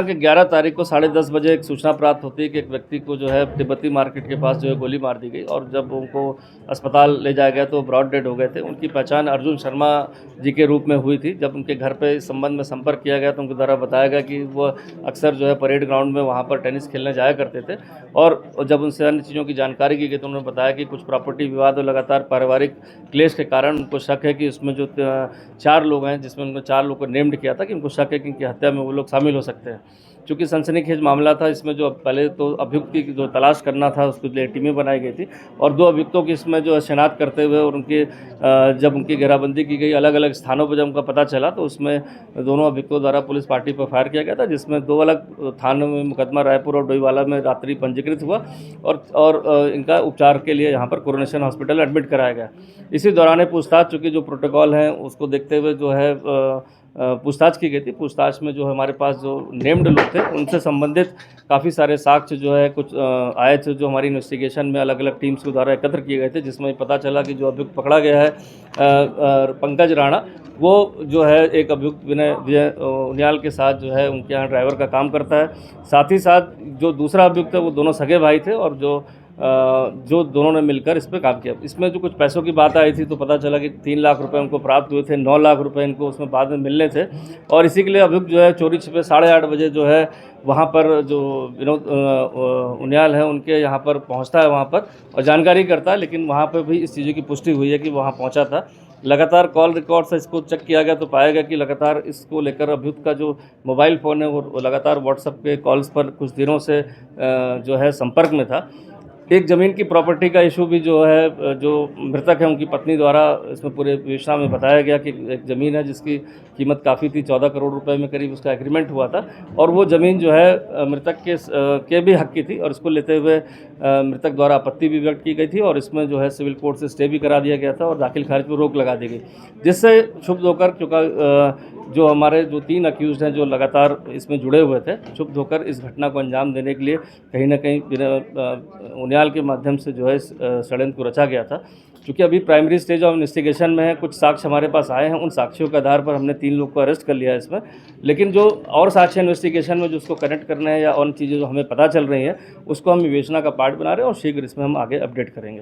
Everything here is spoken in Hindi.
कि 11 तारीख को 10:30 बजे एक सूचना प्राप्त होती है कि एक व्यक्ति को जो है तिब्बती मार्केट के पास जो है गोली मार दी गई और जब उनको अस्पताल ले जाया गया तो ब्रॉड डेड हो गए थे। उनकी पहचान अर्जुन शर्मा जी के रूप में हुई थी। जब उनके घर पे इस संबंध में संपर्क किया गया तो उनके द्वारा बताया गया कि वो अक्सर जो है परेड ग्राउंड में वहाँ पर टेनिस खेलने जाया करते थे और जब उनसे अन्य चीज़ों की जानकारी की गई तो उन्होंने बताया कि कुछ प्रॉपर्टी विवाद और लगातार पारिवारिक क्लेश के कारण उनको शक है कि इसमें जो 4 लोग हैं, जिसमें उनको 4 लोग को नेम्ड किया था कि उनको शक है कि इनकी हत्या में वो लोग शामिल हो सकते हैं। चूँकि सनसनीखेज मामला था, इसमें जो पहले तो अभियुक्त की जो तलाश करना था उसके लिए टीमें बनाई गई थी और 2 अभियुक्तों की इसमें जो है शिनाख्त करते हुए और उनकी जब उनकी घेराबंदी की गई अलग-अलग स्थानों पर जब उनका पता चला तो उसमें दोनों अभियुक्तों द्वारा पुलिस पार्टी पर फायर किया गया था, जिसमें 2 अलग थानों में मुकदमा रायपुर और डोईवाला में रात्रि पंजीकृत हुआ और इनका उपचार के लिए यहाँ पर कोरोनेशन हॉस्पिटल एडमिट कराया गया। इसी दौरान पूछताछ, चूँकि जो प्रोटोकॉल हैं उसको देखते हुए जो है पूछताछ की गई थी। पूछताछ में जो हमारे पास जो नेम्ड लोग थे उनसे संबंधित काफ़ी सारे साक्ष्य जो है कुछ आए थे, जो हमारी इन्वेस्टिगेशन में अलग-अलग टीम्स के द्वारा एकत्र किए गए थे, जिसमें पता चला कि जो अभियुक्त पकड़ा गया है पंकज राणा, वो जो है एक अभियुक्त विजय उनियाल के साथ जो है उनके यहाँ ड्राइवर का काम करता है। साथ ही साथ जो दूसरा अभियुक्त है वो दोनों सगे भाई थे और जो दोनों ने मिलकर इस पे काम किया। इसमें जो कुछ पैसों की बात आई थी तो पता चला कि 3 लाख रुपए उनको प्राप्त हुए थे, 9 लाख रुपए इनको उसमें बाद में मिलने थे और इसी के लिए अभियुक्त जो है चोरी छिपे 8:30 बजे जो है वहाँ पर जो विनोद उनियाल है उनके यहाँ पर पहुँचता है वहाँ पर और जानकारी करता है, लेकिन वहाँ पर भी इस चीज़ों की पुष्टि हुई है कि वहाँ पहुँचा था। लगातार कॉल रिकॉर्ड से इसको चेक किया गया तो पाया गया कि लगातार इसको लेकर अभियुक्त का जो मोबाइल फ़ोन है वो लगातार व्हाट्सएप के कॉल्स पर कुछ दिनों से जो है संपर्क में था। एक ज़मीन की प्रॉपर्टी का इशू भी जो है, जो मृतक है उनकी पत्नी द्वारा इसमें पूरे विवेचना में बताया गया कि एक ज़मीन है जिसकी कीमत काफ़ी थी, 14 करोड़ रुपए में करीब उसका एग्रीमेंट हुआ था और वो ज़मीन जो है मृतक के भी हक की थी और इसको लेते हुए मृतक द्वारा आपत्ति भी व्यक्त की गई थी और इसमें जो है सिविल कोर्ट से स्टे भी करा दिया गया था और दाखिल खारिज पर रोक लगा दी गई, जिससे क्षुब्ध होकर चूँकि जो हमारे जो 3 अक्यूज़्ड हैं जो लगातार इसमें जुड़े हुए थे, क्षुब्ध होकर इस घटना को अंजाम देने के लिए कहीं न कहीं उनियाल के माध्यम से जो है इस षड्यंत्र को रचा गया था। चूँकि अभी प्राइमरी स्टेज ऑफ इन्वेस्टिगेशन में है, कुछ साक्ष्य हमारे पास आए हैं, उन साक्ष्यों के आधार पर हमने 3 लोग को अरेस्ट कर लिया है इसमें, लेकिन जो और साक्ष्य इन्वेस्टिगेशन में जो उसको कनेक्ट करना है या और चीज़ें जो हमें पता चल रही हैं उसको हम विवेचना का पार्ट बना रहे हैं और शीघ्र इसमें हम आगे अपडेट करेंगे।